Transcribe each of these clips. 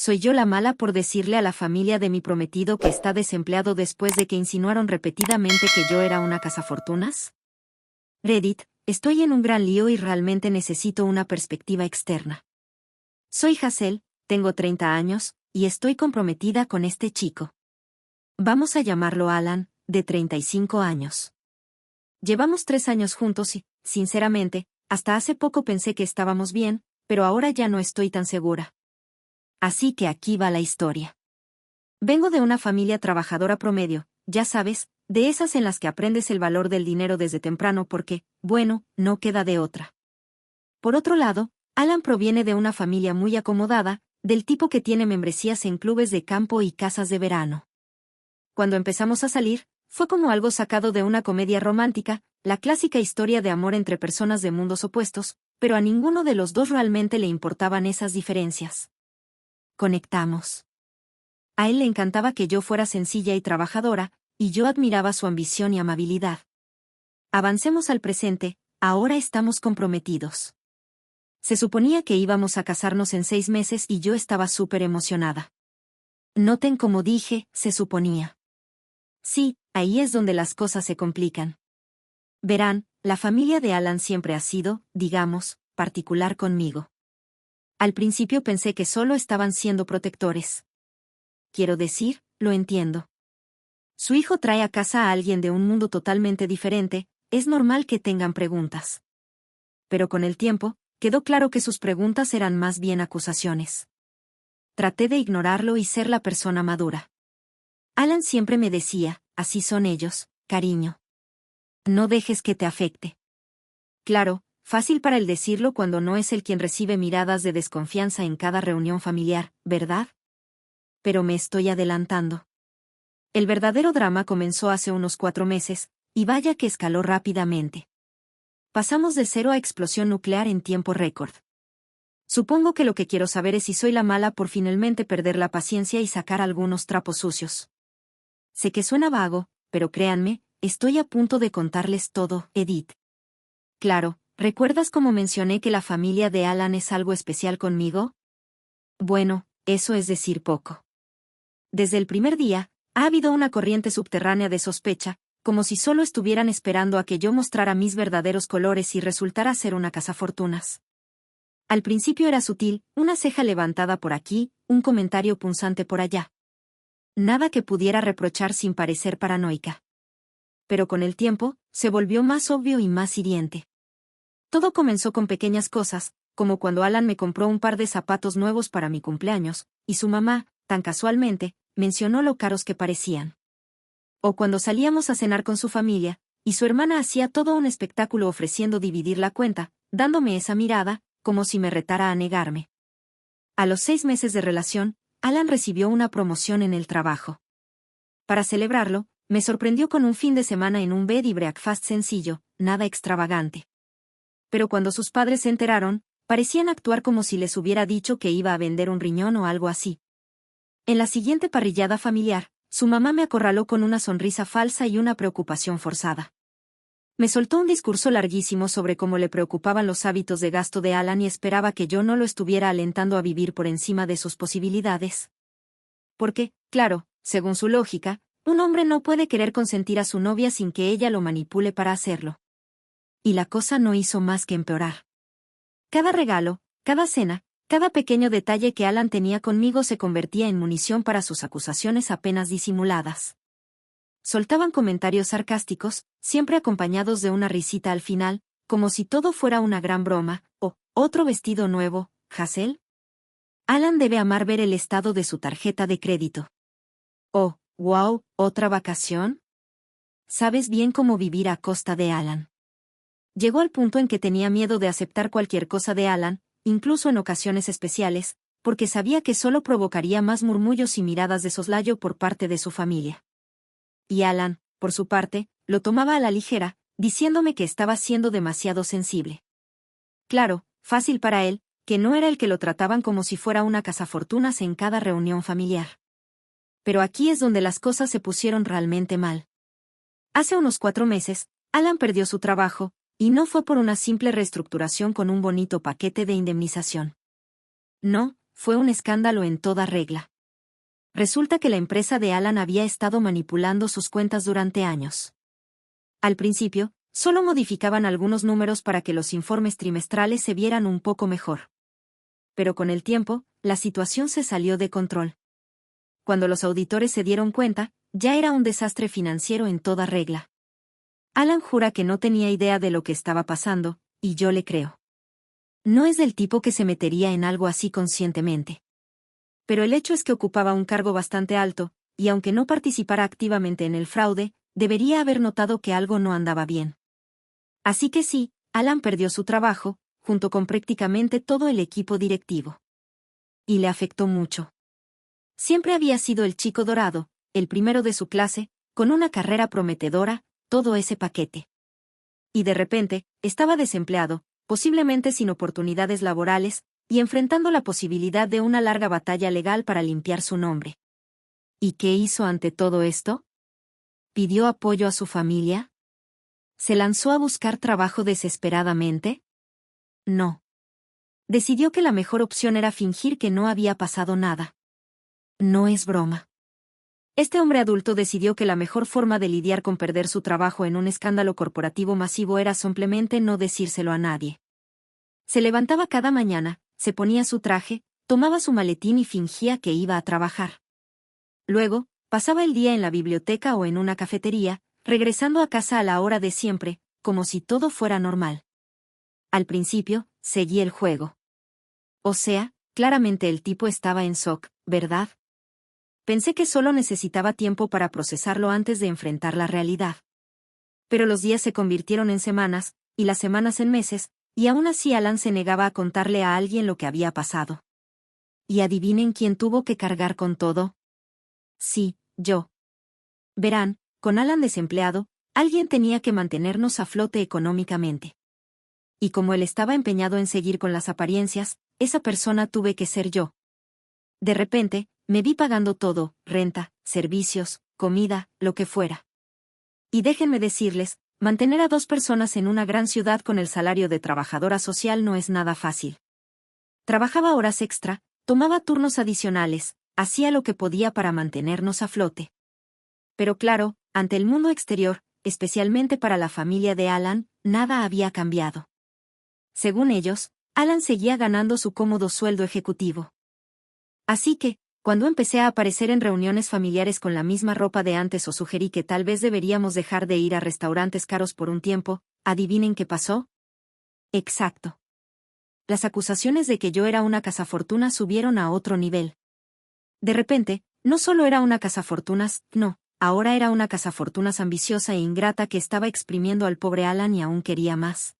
¿Soy yo la mala por decirle a la familia de mi prometido que está desempleado después de que insinuaron repetidamente que yo era una cazafortunas? Reddit, estoy en un gran lío y realmente necesito una perspectiva externa. Soy Hazel, tengo 30 años, y estoy comprometida con este chico. Vamos a llamarlo Alan, de 35 años. Llevamos 3 años juntos y, sinceramente, hasta hace poco pensé que estábamos bien, pero ahora ya no estoy tan segura. Así que aquí va la historia. Vengo de una familia trabajadora promedio, ya sabes, de esas en las que aprendes el valor del dinero desde temprano porque, bueno, no queda de otra. Por otro lado, Alan proviene de una familia muy acomodada, del tipo que tiene membresías en clubes de campo y casas de verano. Cuando empezamos a salir, fue como algo sacado de una comedia romántica, la clásica historia de amor entre personas de mundos opuestos, pero a ninguno de los dos realmente le importaban esas diferencias. Conectamos. A él le encantaba que yo fuera sencilla y trabajadora, y yo admiraba su ambición y amabilidad. Avancemos al presente, ahora estamos comprometidos. Se suponía que íbamos a casarnos en 6 meses y yo estaba súper emocionada. Noten cómo dije, se suponía. Sí, ahí es donde las cosas se complican. Verán, la familia de Alan siempre ha sido, digamos, particular conmigo. Al principio pensé que solo estaban siendo protectores. Quiero decir, lo entiendo. Su hijo trae a casa a alguien de un mundo totalmente diferente, es normal que tengan preguntas. Pero con el tiempo, quedó claro que sus preguntas eran más bien acusaciones. Traté de ignorarlo y ser la persona madura. Alan siempre me decía, así son ellos, cariño. No dejes que te afecte. Claro, fácil para él decirlo cuando no es él quien recibe miradas de desconfianza en cada reunión familiar, ¿verdad? Pero me estoy adelantando. El verdadero drama comenzó hace unos 4 meses, y vaya que escaló rápidamente. Pasamos de 0 a explosión nuclear en tiempo récord. Supongo que lo que quiero saber es si soy la mala por finalmente perder la paciencia y sacar algunos trapos sucios. Sé que suena vago, pero créanme, estoy a punto de contarles todo, Edith. Claro, ¿recuerdas cómo mencioné que la familia de Alan es algo especial conmigo? Bueno, eso es decir poco. Desde el primer día, ha habido una corriente subterránea de sospecha, como si solo estuvieran esperando a que yo mostrara mis verdaderos colores y resultara ser una cazafortunas. Al principio era sutil, una ceja levantada por aquí, un comentario punzante por allá. Nada que pudiera reprochar sin parecer paranoica. Pero con el tiempo, se volvió más obvio y más hiriente. Todo comenzó con pequeñas cosas, como cuando Alan me compró un par de zapatos nuevos para mi cumpleaños, y su mamá, tan casualmente, mencionó lo caros que parecían. O cuando salíamos a cenar con su familia, y su hermana hacía todo un espectáculo ofreciendo dividir la cuenta, dándome esa mirada, como si me retara a negarme. A los 6 meses de relación, Alan recibió una promoción en el trabajo. Para celebrarlo, me sorprendió con un fin de semana en un bed y breakfast sencillo, nada extravagante. Pero cuando sus padres se enteraron, parecían actuar como si les hubiera dicho que iba a vender un riñón o algo así. En la siguiente parrillada familiar, su mamá me acorraló con una sonrisa falsa y una preocupación forzada. Me soltó un discurso larguísimo sobre cómo le preocupaban los hábitos de gasto de Alan y esperaba que yo no lo estuviera alentando a vivir por encima de sus posibilidades. Porque, claro, según su lógica, un hombre no puede querer consentir a su novia sin que ella lo manipule para hacerlo. Y la cosa no hizo más que empeorar. Cada regalo, cada cena, cada pequeño detalle que Alan tenía conmigo se convertía en munición para sus acusaciones apenas disimuladas. Soltaban comentarios sarcásticos, siempre acompañados de una risita al final, como si todo fuera una gran broma, o, otro vestido nuevo, Hazel. Alan debe amar ver el estado de su tarjeta de crédito. Oh, wow, ¿otra vacación? Sabes bien cómo vivir a costa de Alan. Llegó al punto en que tenía miedo de aceptar cualquier cosa de Alan, incluso en ocasiones especiales, porque sabía que solo provocaría más murmullos y miradas de soslayo por parte de su familia. Y Alan, por su parte, lo tomaba a la ligera, diciéndome que estaba siendo demasiado sensible. Claro, fácil para él, que no era el que lo trataban como si fuera una cazafortunas en cada reunión familiar. Pero aquí es donde las cosas se pusieron realmente mal. Hace unos 4 meses, Alan perdió su trabajo, y no fue por una simple reestructuración con un bonito paquete de indemnización. No, fue un escándalo en toda regla. Resulta que la empresa de Alan había estado manipulando sus cuentas durante años. Al principio, solo modificaban algunos números para que los informes trimestrales se vieran un poco mejor. Pero con el tiempo, la situación se salió de control. Cuando los auditores se dieron cuenta, ya era un desastre financiero en toda regla. Alan jura que no tenía idea de lo que estaba pasando, y yo le creo. No es del tipo que se metería en algo así conscientemente. Pero el hecho es que ocupaba un cargo bastante alto, y aunque no participara activamente en el fraude, debería haber notado que algo no andaba bien. Así que sí, Alan perdió su trabajo, junto con prácticamente todo el equipo directivo. Y le afectó mucho. Siempre había sido el chico dorado, el primero de su clase, con una carrera prometedora, todo ese paquete. Y de repente, estaba desempleado, posiblemente sin oportunidades laborales, y enfrentando la posibilidad de una larga batalla legal para limpiar su nombre. ¿Y qué hizo ante todo esto? ¿Pidió apoyo a su familia? ¿Se lanzó a buscar trabajo desesperadamente? No. Decidió que la mejor opción era fingir que no había pasado nada. No es broma. Este hombre adulto decidió que la mejor forma de lidiar con perder su trabajo en un escándalo corporativo masivo era simplemente no decírselo a nadie. Se levantaba cada mañana, se ponía su traje, tomaba su maletín y fingía que iba a trabajar. Luego, pasaba el día en la biblioteca o en una cafetería, regresando a casa a la hora de siempre, como si todo fuera normal. Al principio, seguí el juego. O sea, claramente el tipo estaba en shock, ¿verdad? Pensé que solo necesitaba tiempo para procesarlo antes de enfrentar la realidad. Pero los días se convirtieron en semanas, y las semanas en meses, y aún así Alan se negaba a contarle a alguien lo que había pasado. ¿Y adivinen quién tuvo que cargar con todo? Sí, yo. Verán, con Alan desempleado, alguien tenía que mantenernos a flote económicamente. Y como él estaba empeñado en seguir con las apariencias, esa persona tuve que ser yo. De repente, me vi pagando todo, renta, servicios, comida, lo que fuera. Y déjenme decirles, mantener a 2 personas en una gran ciudad con el salario de trabajadora social no es nada fácil. Trabajaba horas extra, tomaba turnos adicionales, hacía lo que podía para mantenernos a flote. Pero claro, ante el mundo exterior, especialmente para la familia de Alan, nada había cambiado. Según ellos, Alan seguía ganando su cómodo sueldo ejecutivo. Así que, cuando empecé a aparecer en reuniones familiares con la misma ropa de antes o sugerí que tal vez deberíamos dejar de ir a restaurantes caros por un tiempo, ¿adivinen qué pasó? Exacto. Las acusaciones de que yo era una cazafortuna subieron a otro nivel. De repente, no solo era una cazafortunas, no, ahora era una cazafortunas ambiciosa e ingrata que estaba exprimiendo al pobre Alan y aún quería más.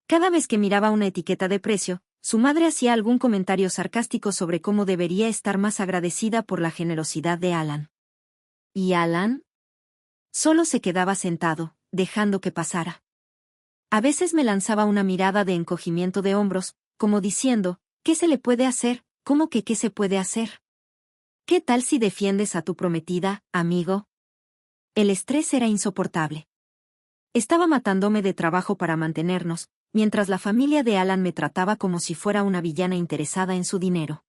Cada vez que miraba una etiqueta de precio, su madre hacía algún comentario sarcástico sobre cómo debería estar más agradecida por la generosidad de Alan. ¿Y Alan? Solo se quedaba sentado, dejando que pasara. A veces me lanzaba una mirada de encogimiento de hombros, como diciendo, ¿qué se le puede hacer? ¿Cómo que qué se puede hacer? ¿Qué tal si defiendes a tu prometida, amigo? El estrés era insoportable. Estaba matándome de trabajo para mantenernos, mientras la familia de Alan me trataba como si fuera una villana interesada en su dinero.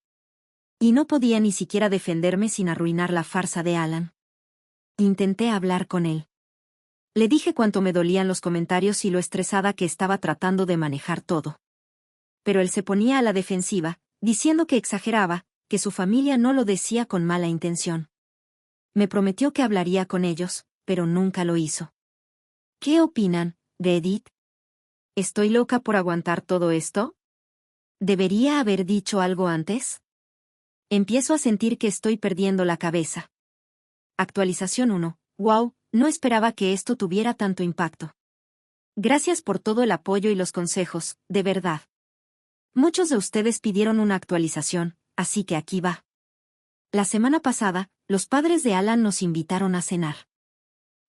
Y no podía ni siquiera defenderme sin arruinar la farsa de Alan. Intenté hablar con él. Le dije cuánto me dolían los comentarios y lo estresada que estaba tratando de manejar todo. Pero él se ponía a la defensiva, diciendo que exageraba, que su familia no lo decía con mala intención. Me prometió que hablaría con ellos, pero nunca lo hizo. ¿Qué opinan, Reddit? ¿Estoy loca por aguantar todo esto? ¿Debería haber dicho algo antes? Empiezo a sentir que estoy perdiendo la cabeza. Actualización 1. Wow, no esperaba que esto tuviera tanto impacto. Gracias por todo el apoyo y los consejos, de verdad. Muchos de ustedes pidieron una actualización, así que aquí va. La semana pasada, los padres de Alan nos invitaron a cenar.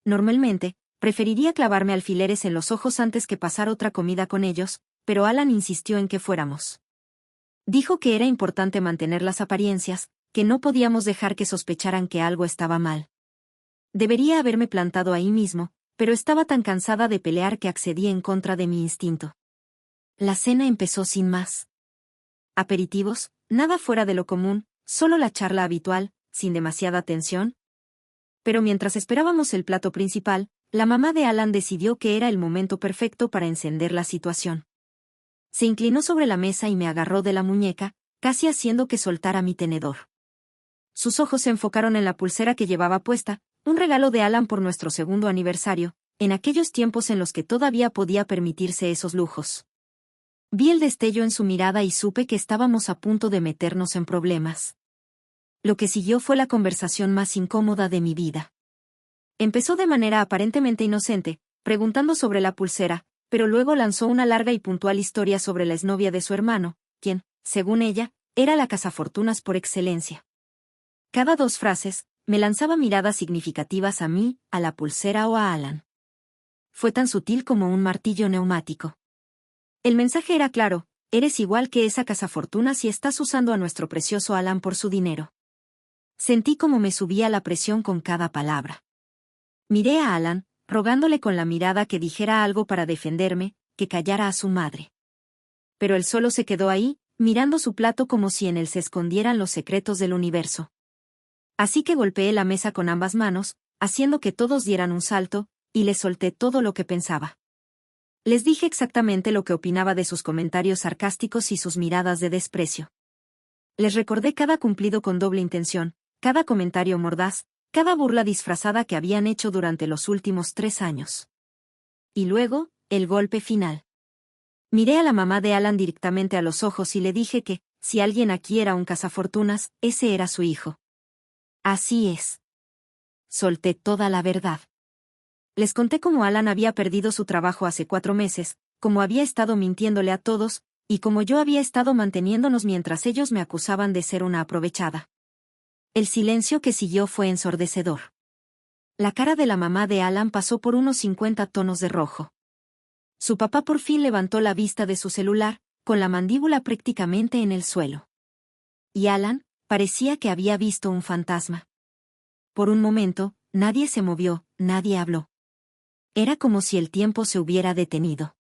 Normalmente, preferiría clavarme alfileres en los ojos antes que pasar otra comida con ellos, pero Alan insistió en que fuéramos. Dijo que era importante mantener las apariencias, que no podíamos dejar que sospecharan que algo estaba mal. Debería haberme plantado ahí mismo, pero estaba tan cansada de pelear que accedí en contra de mi instinto. La cena empezó sin más. Aperitivos, nada fuera de lo común, solo la charla habitual, sin demasiada tensión. Pero mientras esperábamos el plato principal, la mamá de Alan decidió que era el momento perfecto para encender la situación. Se inclinó sobre la mesa y me agarró de la muñeca, casi haciendo que soltara mi tenedor. Sus ojos se enfocaron en la pulsera que llevaba puesta, un regalo de Alan por nuestro segundo aniversario, en aquellos tiempos en los que todavía podía permitirse esos lujos. Vi el destello en su mirada y supe que estábamos a punto de meternos en problemas. Lo que siguió fue la conversación más incómoda de mi vida. Empezó de manera aparentemente inocente, preguntando sobre la pulsera, pero luego lanzó una larga y puntual historia sobre la exnovia de su hermano, quien, según ella, era la cazafortunas por excelencia. Cada 2 frases, me lanzaba miradas significativas a mí, a la pulsera o a Alan. Fue tan sutil como un martillo neumático. El mensaje era claro: eres igual que esa cazafortunas y estás usando a nuestro precioso Alan por su dinero. Sentí como me subía la presión con cada palabra. Miré a Alan, rogándole con la mirada que dijera algo para defenderme, que callara a su madre. Pero él solo se quedó ahí, mirando su plato como si en él se escondieran los secretos del universo. Así que golpeé la mesa con ambas manos, haciendo que todos dieran un salto, y les solté todo lo que pensaba. Les dije exactamente lo que opinaba de sus comentarios sarcásticos y sus miradas de desprecio. Les recordé cada cumplido con doble intención, cada comentario mordaz, cada burla disfrazada que habían hecho durante los últimos 3 años. Y luego, el golpe final. Miré a la mamá de Alan directamente a los ojos y le dije que, si alguien aquí era un cazafortunas, ese era su hijo. Así es. Solté toda la verdad. Les conté cómo Alan había perdido su trabajo hace 4 meses, cómo había estado mintiéndole a todos, y cómo yo había estado manteniéndonos mientras ellos me acusaban de ser una aprovechada. El silencio que siguió fue ensordecedor. La cara de la mamá de Alan pasó por unos 50 tonos de rojo. Su papá por fin levantó la vista de su celular, con la mandíbula prácticamente en el suelo. Y Alan, parecía que había visto un fantasma. Por un momento, nadie se movió, nadie habló. Era como si el tiempo se hubiera detenido.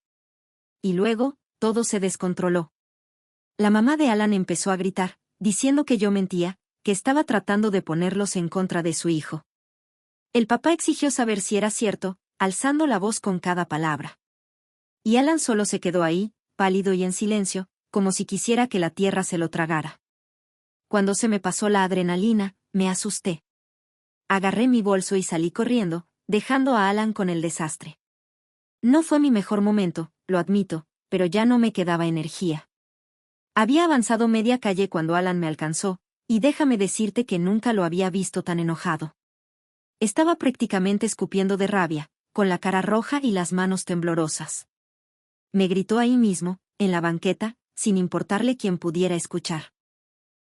Y luego, todo se descontroló. La mamá de Alan empezó a gritar, diciendo que yo mentía, que estaba tratando de ponerlos en contra de su hijo. El papá exigió saber si era cierto, alzando la voz con cada palabra. Y Alan solo se quedó ahí, pálido y en silencio, como si quisiera que la tierra se lo tragara. Cuando se me pasó la adrenalina, me asusté. Agarré mi bolso y salí corriendo, dejando a Alan con el desastre. No fue mi mejor momento, lo admito, pero ya no me quedaba energía. Había avanzado media calle cuando Alan me alcanzó, y déjame decirte que nunca lo había visto tan enojado. Estaba prácticamente escupiendo de rabia, con la cara roja y las manos temblorosas. Me gritó ahí mismo, en la banqueta, sin importarle quién pudiera escuchar.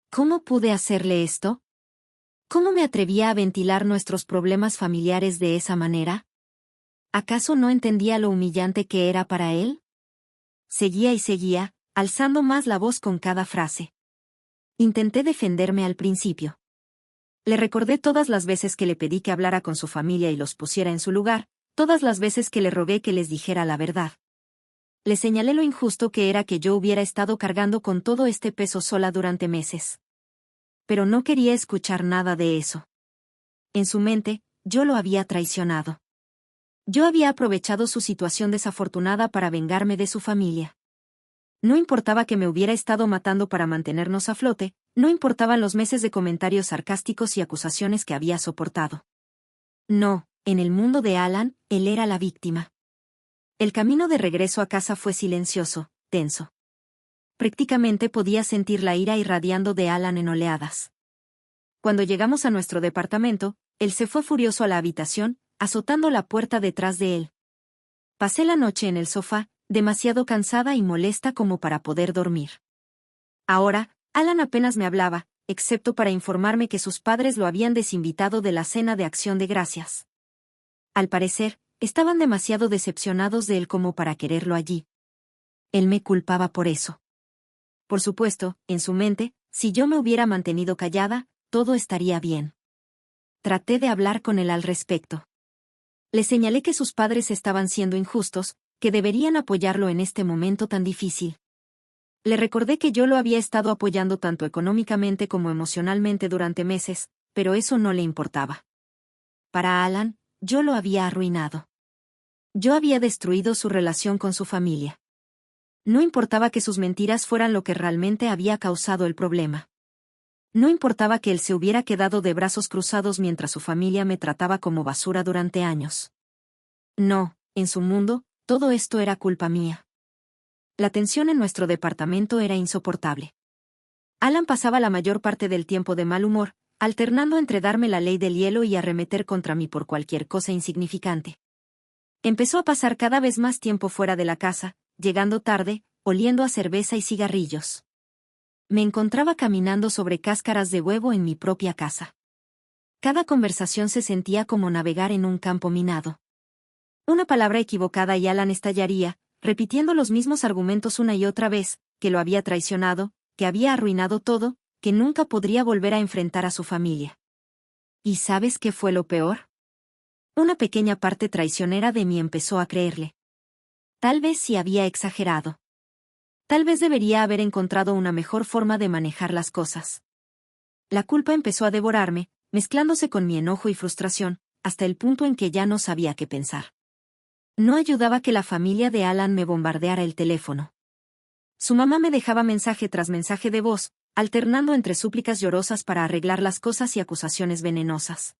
¿Cómo pude hacerle esto? ¿Cómo me atrevía a ventilar nuestros problemas familiares de esa manera? ¿Acaso no entendía lo humillante que era para él? Seguía y seguía, alzando más la voz con cada frase. Intenté defenderme al principio. Le recordé todas las veces que le pedí que hablara con su familia y los pusiera en su lugar, todas las veces que le rogué que les dijera la verdad. Le señalé lo injusto que era que yo hubiera estado cargando con todo este peso sola durante meses. Pero no quería escuchar nada de eso. En su mente, yo lo había traicionado. Yo había aprovechado su situación desafortunada para vengarme de su familia. No importaba que me hubiera estado matando para mantenernos a flote, no importaban los meses de comentarios sarcásticos y acusaciones que había soportado. No, en el mundo de Alan, él era la víctima. El camino de regreso a casa fue silencioso, tenso. Prácticamente podía sentir la ira irradiando de Alan en oleadas. Cuando llegamos a nuestro departamento, él se fue furioso a la habitación, azotando la puerta detrás de él. Pasé la noche en el sofá, demasiado cansada y molesta como para poder dormir. Ahora, Alan apenas me hablaba, excepto para informarme que sus padres lo habían desinvitado de la cena de Acción de Gracias. Al parecer, estaban demasiado decepcionados de él como para quererlo allí. Él me culpaba por eso. Por supuesto, en su mente, si yo me hubiera mantenido callada, todo estaría bien. Traté de hablar con él al respecto. Le señalé que sus padres estaban siendo injustos, que deberían apoyarlo en este momento tan difícil. Le recordé que yo lo había estado apoyando tanto económicamente como emocionalmente durante meses, pero eso no le importaba. Para Alan, yo lo había arruinado. Yo había destruido su relación con su familia. No importaba que sus mentiras fueran lo que realmente había causado el problema. No importaba que él se hubiera quedado de brazos cruzados mientras su familia me trataba como basura durante años. No, en su mundo, todo esto era culpa mía. La tensión en nuestro departamento era insoportable. Alan pasaba la mayor parte del tiempo de mal humor, alternando entre darme la ley del hielo y arremeter contra mí por cualquier cosa insignificante. Empezó a pasar cada vez más tiempo fuera de la casa, llegando tarde, oliendo a cerveza y cigarrillos. Me encontraba caminando sobre cáscaras de huevo en mi propia casa. Cada conversación se sentía como navegar en un campo minado. Una palabra equivocada y Alan estallaría, repitiendo los mismos argumentos una y otra vez, que lo había traicionado, que había arruinado todo, que nunca podría volver a enfrentar a su familia. ¿Y sabes qué fue lo peor? Una pequeña parte traicionera de mí empezó a creerle. Tal vez sí había exagerado. Tal vez debería haber encontrado una mejor forma de manejar las cosas. La culpa empezó a devorarme, mezclándose con mi enojo y frustración, hasta el punto en que ya no sabía qué pensar. No ayudaba que la familia de Alan me bombardeara el teléfono. Su mamá me dejaba mensaje tras mensaje de voz, alternando entre súplicas llorosas para arreglar las cosas y acusaciones venenosas.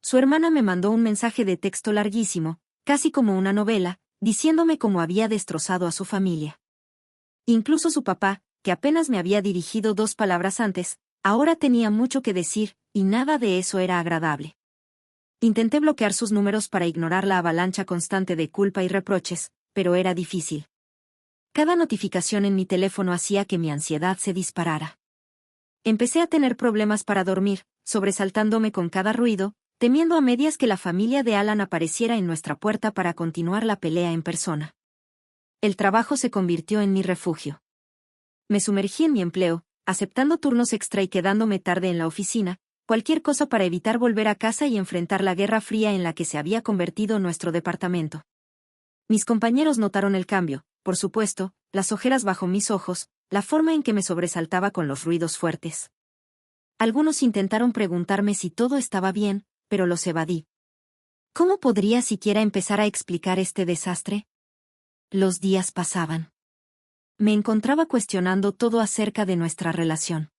Su hermana me mandó un mensaje de texto larguísimo, casi como una novela, diciéndome cómo había destrozado a su familia. Incluso su papá, que apenas me había dirigido 2 palabras antes, ahora tenía mucho que decir, y nada de eso era agradable. Intenté bloquear sus números para ignorar la avalancha constante de culpa y reproches, pero era difícil. Cada notificación en mi teléfono hacía que mi ansiedad se disparara. Empecé a tener problemas para dormir, sobresaltándome con cada ruido, temiendo a medias que la familia de Alan apareciera en nuestra puerta para continuar la pelea en persona. El trabajo se convirtió en mi refugio. Me sumergí en mi empleo, aceptando turnos extra y quedándome tarde en la oficina, cualquier cosa para evitar volver a casa y enfrentar la guerra fría en la que se había convertido nuestro departamento. Mis compañeros notaron el cambio, por supuesto, las ojeras bajo mis ojos, la forma en que me sobresaltaba con los ruidos fuertes. Algunos intentaron preguntarme si todo estaba bien, pero los evadí. ¿Cómo podría siquiera empezar a explicar este desastre? Los días pasaban. Me encontraba cuestionando todo acerca de nuestra relación.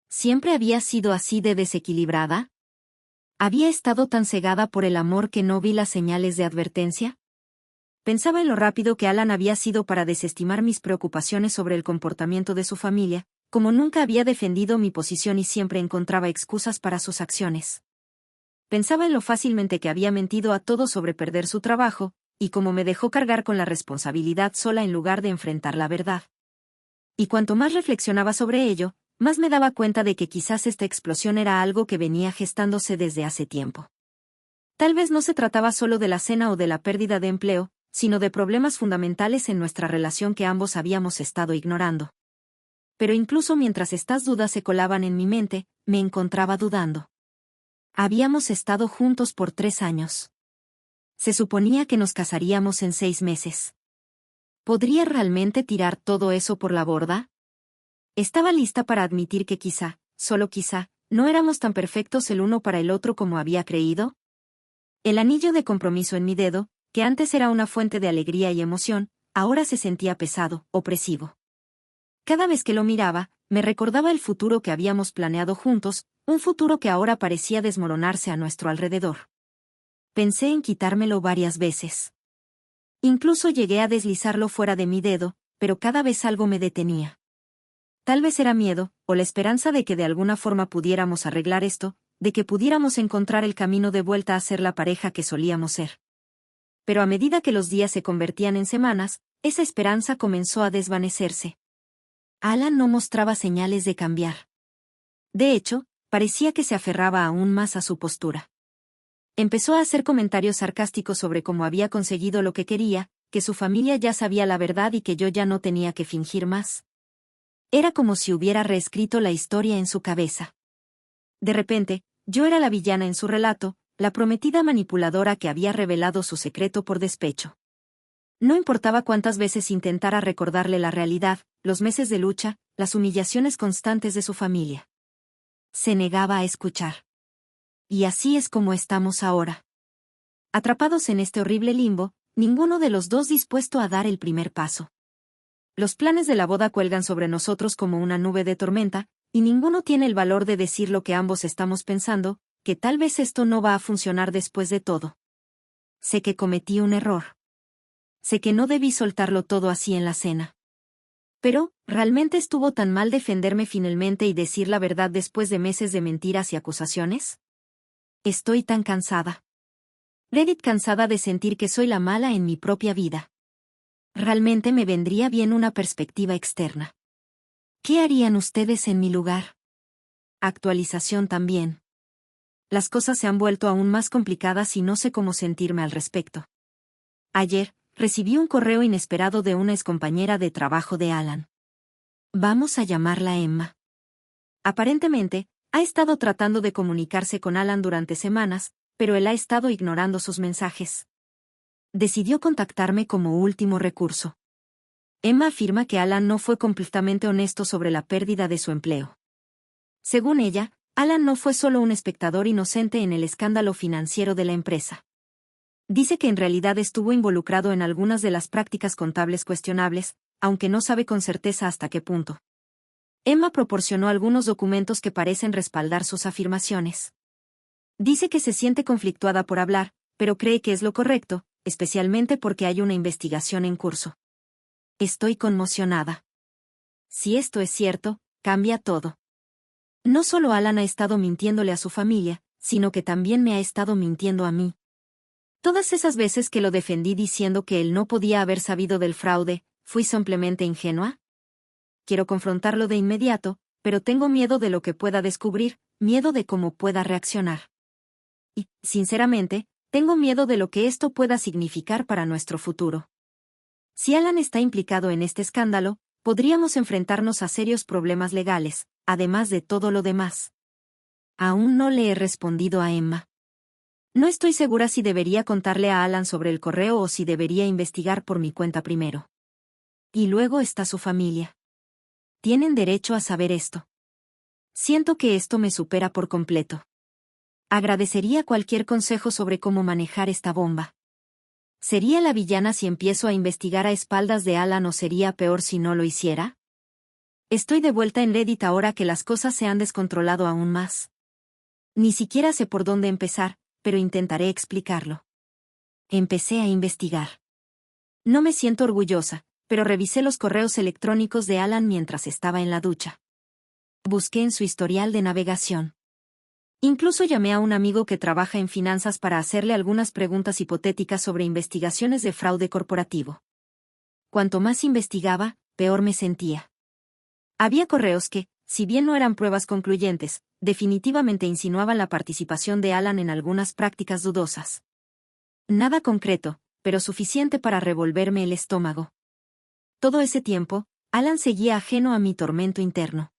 ¿Siempre había sido así de desequilibrada? ¿Había estado tan cegada por el amor que no vi las señales de advertencia? Pensaba en lo rápido que Alan había sido para desestimar mis preocupaciones sobre el comportamiento de su familia, como nunca había defendido mi posición y siempre encontraba excusas para sus acciones. Pensaba en lo fácilmente que había mentido a todos sobre perder su trabajo, y cómo me dejó cargar con la responsabilidad sola en lugar de enfrentar la verdad. Y cuanto más reflexionaba sobre ello, más me daba cuenta de que quizás esta explosión era algo que venía gestándose desde hace tiempo. Tal vez no se trataba solo de la cena o de la pérdida de empleo, sino de problemas fundamentales en nuestra relación que ambos habíamos estado ignorando. Pero incluso mientras estas dudas se colaban en mi mente, me encontraba dudando. Habíamos estado juntos por 3 años. Se suponía que nos casaríamos en 6 meses. ¿Podría realmente tirar todo eso por la borda? Estaba lista para admitir que quizá, solo quizá, no éramos tan perfectos el uno para el otro como había creído. El anillo de compromiso en mi dedo, que antes era una fuente de alegría y emoción, ahora se sentía pesado, opresivo. Cada vez que lo miraba, me recordaba el futuro que habíamos planeado juntos, un futuro que ahora parecía desmoronarse a nuestro alrededor. Pensé en quitármelo varias veces. Incluso llegué a deslizarlo fuera de mi dedo, pero cada vez algo me detenía. Tal vez era miedo, o la esperanza de que de alguna forma pudiéramos arreglar esto, de que pudiéramos encontrar el camino de vuelta a ser la pareja que solíamos ser. Pero a medida que los días se convertían en semanas, esa esperanza comenzó a desvanecerse. Alan no mostraba señales de cambiar. De hecho, parecía que se aferraba aún más a su postura. Empezó a hacer comentarios sarcásticos sobre cómo había conseguido lo que quería, que su familia ya sabía la verdad y que yo ya no tenía que fingir más. Era como si hubiera reescrito la historia en su cabeza. De repente, yo era la villana en su relato, la prometida manipuladora que había revelado su secreto por despecho. No importaba cuántas veces intentara recordarle la realidad, los meses de lucha, las humillaciones constantes de su familia. Se negaba a escuchar. Y así es como estamos ahora. Atrapados en este horrible limbo, ninguno de los dos dispuesto a dar el primer paso. Los planes de la boda cuelgan sobre nosotros como una nube de tormenta, y ninguno tiene el valor de decir lo que ambos estamos pensando, que tal vez esto no va a funcionar después de todo. Sé que cometí un error. Sé que no debí soltarlo todo así en la cena. Pero, ¿realmente estuvo tan mal defenderme finalmente y decir la verdad después de meses de mentiras y acusaciones? Estoy tan cansada. Reddit, cansada de sentir que soy la mala en mi propia vida. Realmente me vendría bien una perspectiva externa. ¿Qué harían ustedes en mi lugar? Actualización también. Las cosas se han vuelto aún más complicadas y no sé cómo sentirme al respecto. Ayer, recibí un correo inesperado de una excompañera de trabajo de Alan. Vamos a llamarla Emma. Aparentemente, ha estado tratando de comunicarse con Alan durante semanas, pero él ha estado ignorando sus mensajes. Decidió contactarme como último recurso. Emma afirma que Alan no fue completamente honesto sobre la pérdida de su empleo. Según ella, Alan no fue solo un espectador inocente en el escándalo financiero de la empresa. Dice que en realidad estuvo involucrado en algunas de las prácticas contables cuestionables, aunque no sabe con certeza hasta qué punto. Emma proporcionó algunos documentos que parecen respaldar sus afirmaciones. Dice que se siente conflictuada por hablar, pero cree que es lo correcto, especialmente porque hay una investigación en curso. Estoy conmocionada. Si esto es cierto, cambia todo. No solo Alan ha estado mintiéndole a su familia, sino que también me ha estado mintiendo a mí. Todas esas veces que lo defendí diciendo que él no podía haber sabido del fraude, ¿fui simplemente ingenua? Quiero confrontarlo de inmediato, pero tengo miedo de lo que pueda descubrir, miedo de cómo pueda reaccionar. Y, sinceramente, tengo miedo de lo que esto pueda significar para nuestro futuro. Si Alan está implicado en este escándalo, podríamos enfrentarnos a serios problemas legales, además de todo lo demás. Aún no le he respondido a Emma. No estoy segura si debería contarle a Alan sobre el correo o si debería investigar por mi cuenta primero. Y luego está su familia. Tienen derecho a saber esto. Siento que esto me supera por completo. Agradecería cualquier consejo sobre cómo manejar esta bomba. ¿Sería la villana si empiezo a investigar a espaldas de Alan o sería peor si no lo hiciera? Estoy de vuelta en Reddit ahora que las cosas se han descontrolado aún más. Ni siquiera sé por dónde empezar, pero intentaré explicarlo. Empecé a investigar. No me siento orgullosa, pero revisé los correos electrónicos de Alan mientras estaba en la ducha. Busqué en su historial de navegación. Incluso llamé a un amigo que trabaja en finanzas para hacerle algunas preguntas hipotéticas sobre investigaciones de fraude corporativo. Cuanto más investigaba, peor me sentía. Había correos que, si bien no eran pruebas concluyentes, definitivamente insinuaban la participación de Alan en algunas prácticas dudosas. Nada concreto, pero suficiente para revolverme el estómago. Todo ese tiempo, Alan seguía ajeno a mi tormento interno.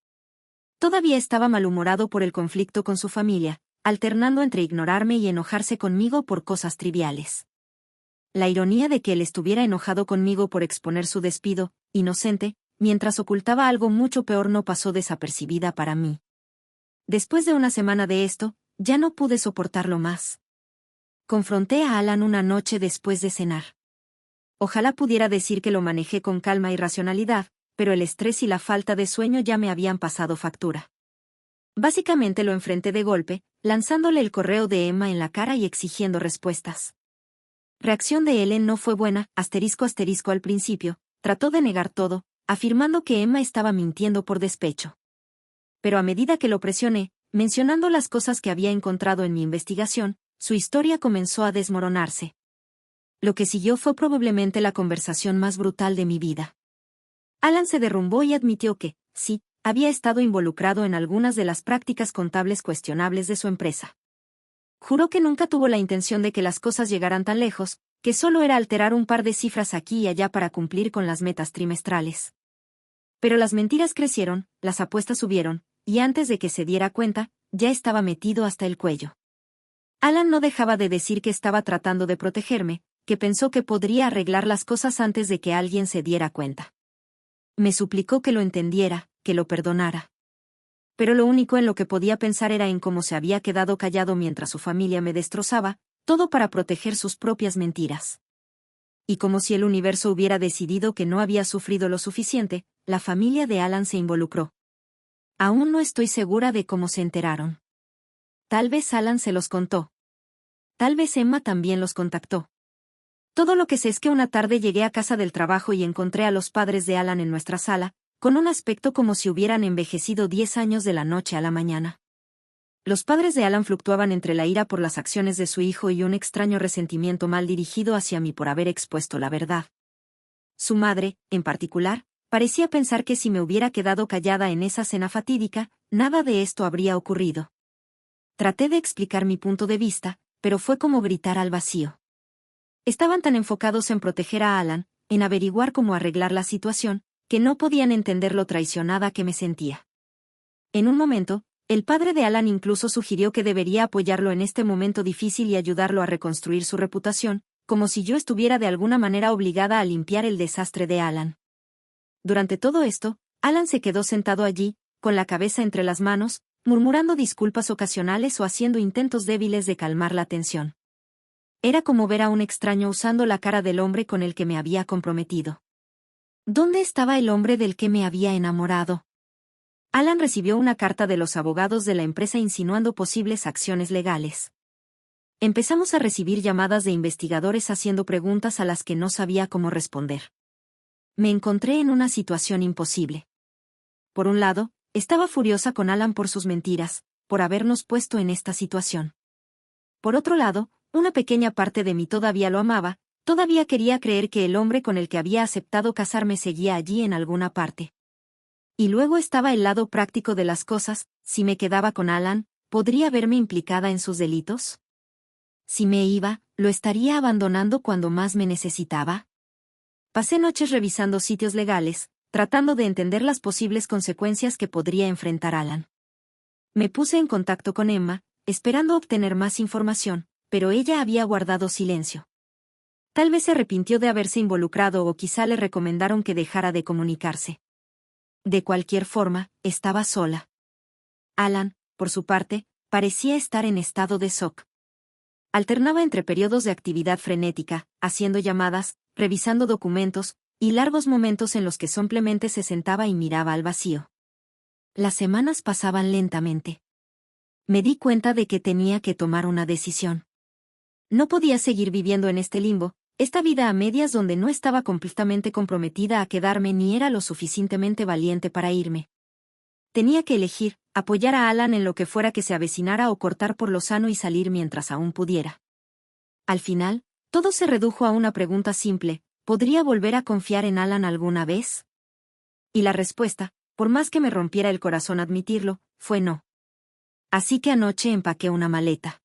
Todavía estaba malhumorado por el conflicto con su familia, alternando entre ignorarme y enojarse conmigo por cosas triviales. La ironía de que él estuviera enojado conmigo por exponer su despido, inocente, mientras ocultaba algo mucho peor no pasó desapercibida para mí. Después de una semana de esto, ya no pude soportarlo más. Confronté a Alan una noche después de cenar. Ojalá pudiera decir que lo manejé con calma y racionalidad, pero el estrés y la falta de sueño ya me habían pasado factura. Básicamente lo enfrenté de golpe, lanzándole el correo de Emma en la cara y exigiendo respuestas. Reacción de Ellen no fue buena, ** al principio, trató de negar todo, afirmando que Emma estaba mintiendo por despecho. Pero a medida que lo presioné, mencionando las cosas que había encontrado en mi investigación, su historia comenzó a desmoronarse. Lo que siguió fue probablemente la conversación más brutal de mi vida. Alan se derrumbó y admitió que, sí, había estado involucrado en algunas de las prácticas contables cuestionables de su empresa. Juró que nunca tuvo la intención de que las cosas llegaran tan lejos, que solo era alterar un par de cifras aquí y allá para cumplir con las metas trimestrales. Pero las mentiras crecieron, las apuestas subieron, y antes de que se diera cuenta, ya estaba metido hasta el cuello. Alan no dejaba de decir que estaba tratando de protegerme, que pensó que podría arreglar las cosas antes de que alguien se diera cuenta. Me suplicó que lo entendiera, que lo perdonara. Pero lo único en lo que podía pensar era en cómo se había quedado callado mientras su familia me destrozaba, todo para proteger sus propias mentiras. Y como si el universo hubiera decidido que no había sufrido lo suficiente, la familia de Alan se involucró. Aún no estoy segura de cómo se enteraron. Tal vez Alan se los contó. Tal vez Emma también los contactó. Todo lo que sé es que una tarde llegué a casa del trabajo y encontré a los padres de Alan en nuestra sala, con un aspecto como si hubieran envejecido 10 años de la noche a la mañana. Los padres de Alan fluctuaban entre la ira por las acciones de su hijo y un extraño resentimiento mal dirigido hacia mí por haber expuesto la verdad. Su madre, en particular, parecía pensar que si me hubiera quedado callada en esa cena fatídica, nada de esto habría ocurrido. Traté de explicar mi punto de vista, pero fue como gritar al vacío. Estaban tan enfocados en proteger a Alan, en averiguar cómo arreglar la situación, que no podían entender lo traicionada que me sentía. En un momento, el padre de Alan incluso sugirió que debería apoyarlo en este momento difícil y ayudarlo a reconstruir su reputación, como si yo estuviera de alguna manera obligada a limpiar el desastre de Alan. Durante todo esto, Alan se quedó sentado allí, con la cabeza entre las manos, murmurando disculpas ocasionales o haciendo intentos débiles de calmar la tensión. Era como ver a un extraño usando la cara del hombre con el que me había comprometido. ¿Dónde estaba el hombre del que me había enamorado? Alan recibió una carta de los abogados de la empresa insinuando posibles acciones legales. Empezamos a recibir llamadas de investigadores haciendo preguntas a las que no sabía cómo responder. Me encontré en una situación imposible. Por un lado, estaba furiosa con Alan por sus mentiras, por habernos puesto en esta situación. Por otro lado, una pequeña parte de mí todavía lo amaba, todavía quería creer que el hombre con el que había aceptado casarme seguía allí en alguna parte. Y luego estaba el lado práctico de las cosas, si me quedaba con Alan, ¿podría verme implicada en sus delitos? Si me iba, ¿lo estaría abandonando cuando más me necesitaba? Pasé noches revisando sitios legales, tratando de entender las posibles consecuencias que podría enfrentar Alan. Me puse en contacto con Emma, esperando obtener más información, pero ella había guardado silencio. Tal vez se arrepintió de haberse involucrado o quizá le recomendaron que dejara de comunicarse. De cualquier forma, estaba sola. Alan, por su parte, parecía estar en estado de shock. Alternaba entre periodos de actividad frenética, haciendo llamadas, revisando documentos, y largos momentos en los que simplemente se sentaba y miraba al vacío. Las semanas pasaban lentamente. Me di cuenta de que tenía que tomar una decisión. No podía seguir viviendo en este limbo, esta vida a medias donde no estaba completamente comprometida a quedarme ni era lo suficientemente valiente para irme. Tenía que elegir, apoyar a Alan en lo que fuera que se avecinara o cortar por lo sano y salir mientras aún pudiera. Al final, todo se redujo a una pregunta simple: ¿podría volver a confiar en Alan alguna vez? Y la respuesta, por más que me rompiera el corazón admitirlo, fue no. Así que anoche empaqué una maleta.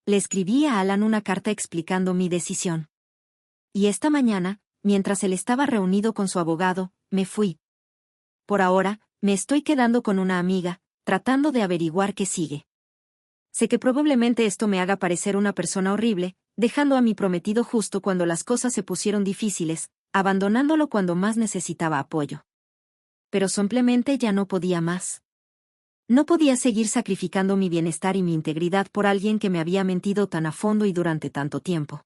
Le escribí a Alan una carta explicando mi decisión. Y esta mañana, mientras él estaba reunido con su abogado, me fui. Por ahora, me estoy quedando con una amiga, tratando de averiguar qué sigue. Sé que probablemente esto me haga parecer una persona horrible, dejando a mi prometido justo cuando las cosas se pusieron difíciles, abandonándolo cuando más necesitaba apoyo. Pero simplemente ya no podía más. No podía seguir sacrificando mi bienestar y mi integridad por alguien que me había mentido tan a fondo y durante tanto tiempo.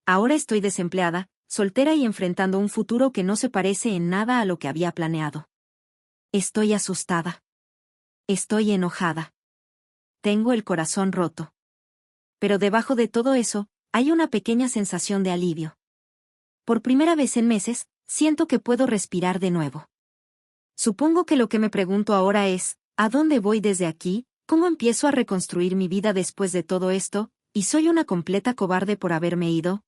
Ahora estoy desempleada, soltera y enfrentando un futuro que no se parece en nada a lo que había planeado. Estoy asustada. Estoy enojada. Tengo el corazón roto. Pero debajo de todo eso, hay una pequeña sensación de alivio. Por primera vez en meses, siento que puedo respirar de nuevo. Supongo que lo que me pregunto ahora es, ¿a dónde voy desde aquí? ¿Cómo empiezo a reconstruir mi vida después de todo esto? ¿Y soy una completa cobarde por haberme ido?